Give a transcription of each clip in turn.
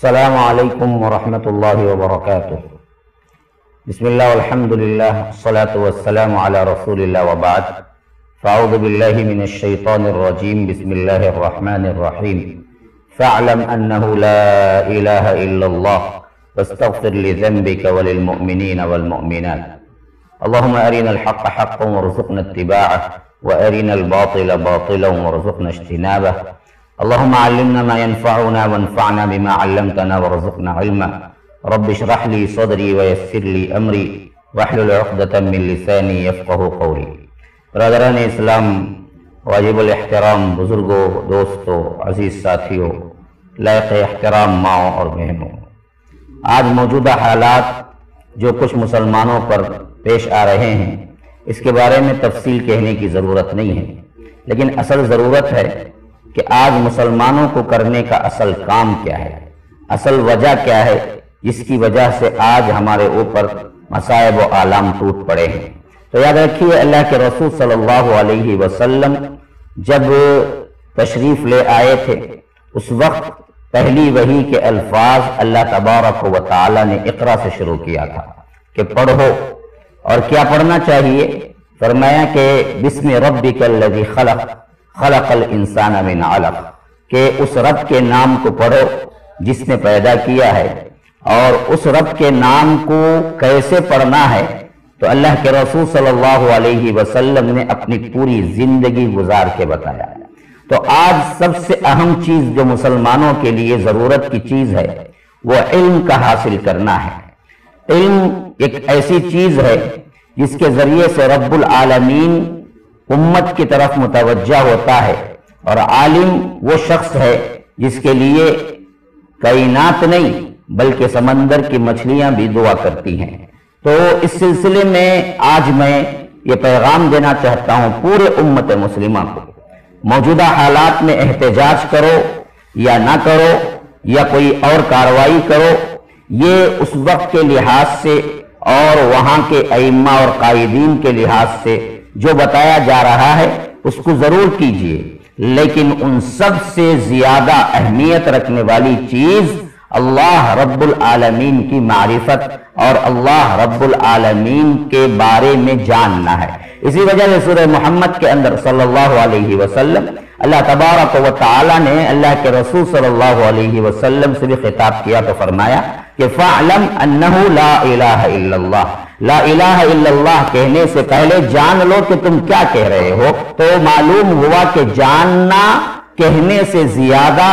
السلام علیکم ورحمۃ اللہ وبرکاتہ۔ بسم اللہ والحمد للہ والصلاة والسلام علی رسول اللہ وبعد، فاعوذ باللہ من الشیطان الرجیم، بسم اللہ الرحمن الرحیم۔ فاعلم انہ لا الہ الا اللہ واستغفر لذنبک وللمؤمنین والمؤمنات۔ اللہم ارنا الحق حقا وارزقنا اتباعہ وارنا الباطل باطلا وارزقنا اجتنابہ۔ اللهم علمنا ما ينفعنا وانفعنا بما علمتنا وارزقنا علما۔ رب اشرح لي صدري ويسر لي امري واحلل عقدة من لساني يفقهوا قولي۔ برادران اسلام، واجب الاحترام بزرگوں، دوستوں، عزیز ساتھیوں، لائق احترام ماؤں اور بہنوں، آج موجودہ حالات جو کچھ مسلمانوں پر پیش آ رہے ہیں اس کے بارے میں تفصیل کہنے کی ضرورت نہیں ہے، لیکن اصل ضرورت ہے کہ آج مسلمانوں کو کرنے کا اصل کام کیا ہے، اصل وجہ کیا ہے جس کی وجہ سے آج ہمارے اوپر مصائب و آلام ٹوٹ پڑے ہیں۔ تو یاد رکھیے، اللہ کے رسول صلی اللہ علیہ وسلم جب تشریف لے آئے تھے اس وقت پہلی وحی کے الفاظ اللہ تبارک و تعالی نے اقرا سے شروع کیا تھا کہ پڑھو، اور کیا پڑھنا چاہیے؟ فرمایا کہ بسم ربک الذی خلق خلق الانسان من علق، کہ اس رب کے نام کو پڑھو جس نے پیدا کیا ہے۔ اور اس رب کے نام کو کیسے پڑھنا ہے تو اللہ کے رسول صلی اللہ علیہ وسلم نے اپنی پوری زندگی گزار کے بتایا۔ تو آج سب سے اہم چیز جو مسلمانوں کے لیے ضرورت کی چیز ہے وہ علم کا حاصل کرنا ہے۔ علم ایک ایسی چیز ہے جس کے ذریعے سے رب العالمین امت کی طرف متوجہ ہوتا ہے، اور عالم وہ شخص ہے جس کے لیے کائنات نہیں بلکہ سمندر کی مچھلیاں بھی دعا کرتی ہیں۔ تو اس سلسلے میں آج میں یہ پیغام دینا چاہتا ہوں پورے امت مسلمہ کو، موجودہ حالات میں احتجاج کرو یا نہ کرو یا کوئی اور کارروائی کرو، یہ اس وقت کے لحاظ سے اور وہاں کے ائمہ اور قائدین کے لحاظ سے جو بتایا جا رہا ہے اس کو ضرور کیجئے، لیکن ان سب سے زیادہ اہمیت رکھنے والی چیز اللہ رب العالمین کی معرفت اور اللہ رب العالمین کے بارے میں جاننا ہے۔ اسی وجہ سے سورہ محمد کے اندر صلی اللہ علیہ وسلم اللہ تبارک و تعالی نے اللہ کے رسول صلی اللہ علیہ وسلم سے بھی خطاب کیا تو فرمایا کہ فَاعْلَمْ أَنَّهُ لَا إِلَٰهَ إِلَّا اللَّهُ، لا الہ الا اللہ کہنے سے پہلے جان لو کہ تم کیا کہہ رہے ہو۔ تو معلوم ہوا کہ جاننا کہنے سے زیادہ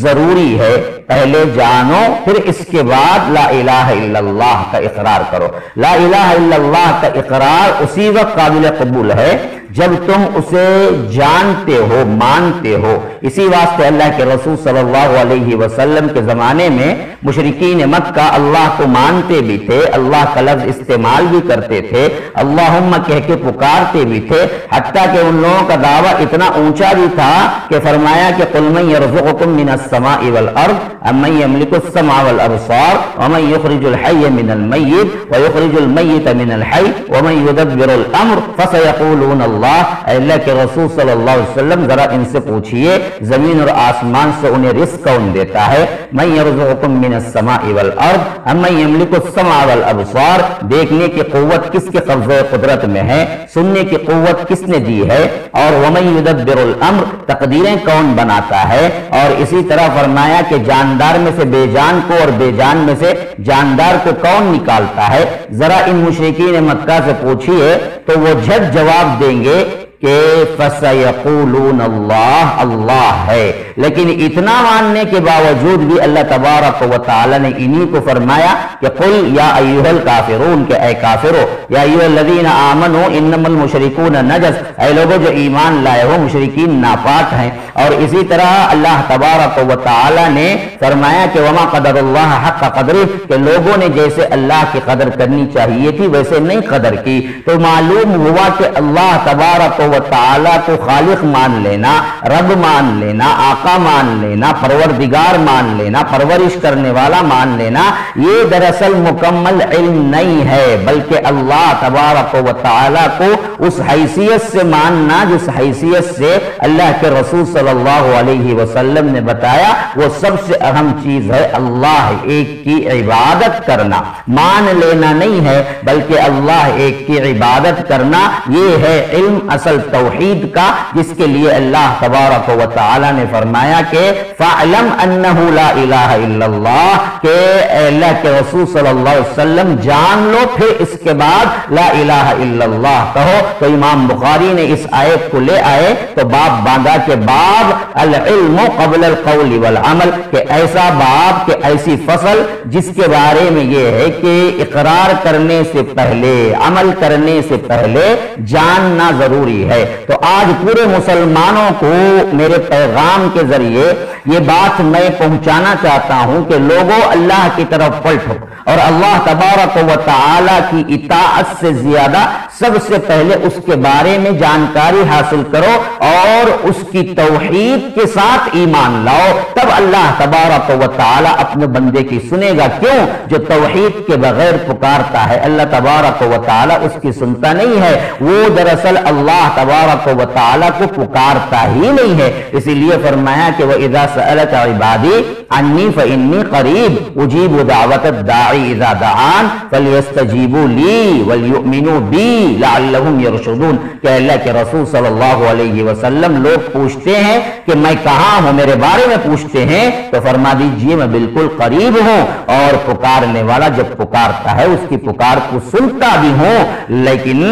ضروری ہے، پہلے جانو پھر اس کے بعد لا الہ الا اللہ کا اقرار کرو۔ لا الہ الا اللہ کا اقرار اسی وقت قابل قبول ہے جب تم اسے جانتے ہو، مانتے ہو۔ اسی واسطے اللہ کے رسول صلی اللہ علیہ وسلم کے زمانے میں مشرکین مکہ اللہ کو مانتے بھی تھے، اللہ کا لفظ استعمال بھی کرتے تھے، اللہم کہہ کے پکارتے بھی تھے، حتیٰ کہ ان لوگوں کا دعویٰ اتنا اونچا بھی تھا کہ فرمایا کہ قل من یرزقکم من السماء والارض امن یملک السمع والابصار ومن یخرج الحی من المیت ویخرج المیت من الحی ومن یدبر الامر فسیقولون اللہ۔ اے اللہ کے رسول صلی اللہ علیہ وسلم ذرا ان سے پوچھئے زمین اور آسمان سے انہیں رزق کون دیتا ہے؟ من یرزقکم من السماء والارض امن یملک السمع والابصار، دیکھنے کی قوت کس کے قبضہ قدرت میں ہے، سننے کی قوت کس نے دی ہے، اور ومن یدبر الامر، تقدیریں کون بناتا ہے۔ اور اسی طرح فرمایا کہ جاندار میں سے بے جان کو اور بے جان میں سے جاندار کو کون نکالتا ہے؟ ذرا ان مشرکین مکہ سے پوچھئے تو وہ جھٹ جواب دیں گے کہ فَسَيَقُولُونَ اللَّهُ، اللہ ہے۔ لیکن اتنا ماننے کے باوجود بھی اللہ تبارک و تعالی نے انہی کو فرمایا کہ قُلْ يَا أَيُّهَا الْكَافِرُونَ، کہ اے کافرو، یا أَيُّهَا الَّذِينَ آمَنُوا إِنَّمَا الْمُشْرِكُونَ نَجَسٌ، اے لوگوں جو ایمان لائے ہو مشرکین ناپاک ہیں۔ اور اسی طرح اللہ تبارک و تعالی نے فرمایا کہ وَمَا قَدَرَ اللَّهَ حَقَّ قَدْرِهِ، کہ لوگوں نے جیسے اللہ کی قدر کرنی چاہیے تھی ویسے نہیں قدر کی۔ تو معلوم ہوا کہ اللہ تبارک و تعالی کو خالق مان لینا، رب مان لینا، آقا مان لینا، پروردگار مان لینا، پرورش کرنے والا مان لینا، یہ دراصل مکمل علم نہیں ہے، بلکہ اللہ تبارک و تعالی کو اس حیثیت سے ماننا جس حیثیت سے اللہ کے رسول صلی اللہ علیہ وسلم نے بتایا، وہ سب سے اہم چیز ہے اللہ ایک کی عبادت کرنا۔ مان لینا نہیں ہے بلکہ اللہ ایک کی عبادت کرنا، یہ ہے علم اصل توحید کا، جس کے لیے اللہ تبارک و تعالی نے فرمایا کہ فَاعْلَمْ أَنَّهُ لَا إِلَهَ إِلَّا اللَّهُ، کہ اللہ کے رسول صلی اللہ علیہ وسلم جان لو، پھر اس کے بعد لا الہ الا اللہ کہو۔ تو امام بخاری نے اس آیت کو لے آئے تو باب باندھا کہ باب العلم قبل القول والعمل، کہ ایسا باب، کہ ایسی فصل جس کے بارے میں یہ ہے کہ اقرار کرنے سے پہلے، عمل کرنے سے پہلے جاننا ضروری ہے۔ تو آج پورے مسلمانوں کو میرے پیغام کے ذریعے یہ بات میں پہنچانا چاہتا ہوں کہ لوگوں اللہ کی طرف پلٹو اور اللہ تبارک و تعالی کی اطاعت سے زیادہ سب سے پہلے اس کے بارے میں جانکاری حاصل کرو اور اس کی توحید کے ساتھ ایمان لاؤ، تب اللہ تبارک و تعالی اپنے بندے کی سنے گا۔ کیوں؟ جو توحید کے بغیر پکارتا ہے اللہ تبارک و تعالی اس کی سنتا نہیں ہے، وہ دراصل اللہ تبارک و تعالی کو پکارتا ہی نہیں ہے۔ اسی لیے فرمایا کہ وَإِذَا سَأَلَكَ عِبَادِي عَنِّي فَإِنِّي قَرِيبٌ أُجِيبُ دَعْوَةَ الدَّاعِ إِذَا دَعَانِ فَلْيَسْتَجِيبُوا لِي وَلْيُؤْمِنُوا بِي لَعَلَّهُمْ يَرْشُدُونَ، کہ اللہ کے رسول صلی اللہ علیہ وسلم لوگ پوچھتے ہیں کہ میں کہاں ہوں، میرے بارے میں پوچھتے ہیں، تو فرما دیجئے میں بالکل قریب ہوں، اور پکارنے والا جب پکارتا ہے اس کی پکار کو سنتا بھی ہوں۔ لیکن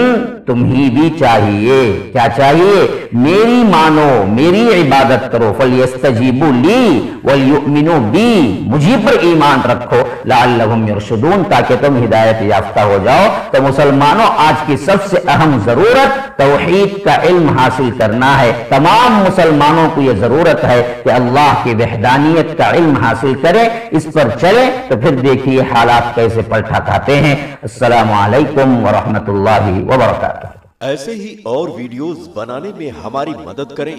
تمہیں بھی چاہیے، کیا چاہیے؟ میری مانو، میری عبادت کرو، فَلْيَسْتَجِيبُوا لِي وَلْيُؤْمِنُوا بِي، مجھے پر ایمان رکھو، لَعَلَّهُمْ يَرْشُدُونَ، تاکہ تم ہدایت یافتہ ہو جاؤ۔ تو مسلمانوں، آج کی سب سے اہم ضرورت توحید کا علم حاصل کرنا ہے۔ تمام مسلمانوں کو یہ ضرورت ہے کہ اللہ کی وحدانیت کا علم حاصل کریں، اس پر چلیں، تو پھر دیکھیے حالات کیسے پلٹا کھاتے ہیں۔ السلام علیکم ورحمۃ اللہ وبرکاتہ۔ ایسے ہی اور ویڈیوز بنانے میں ہماری مدد کریں۔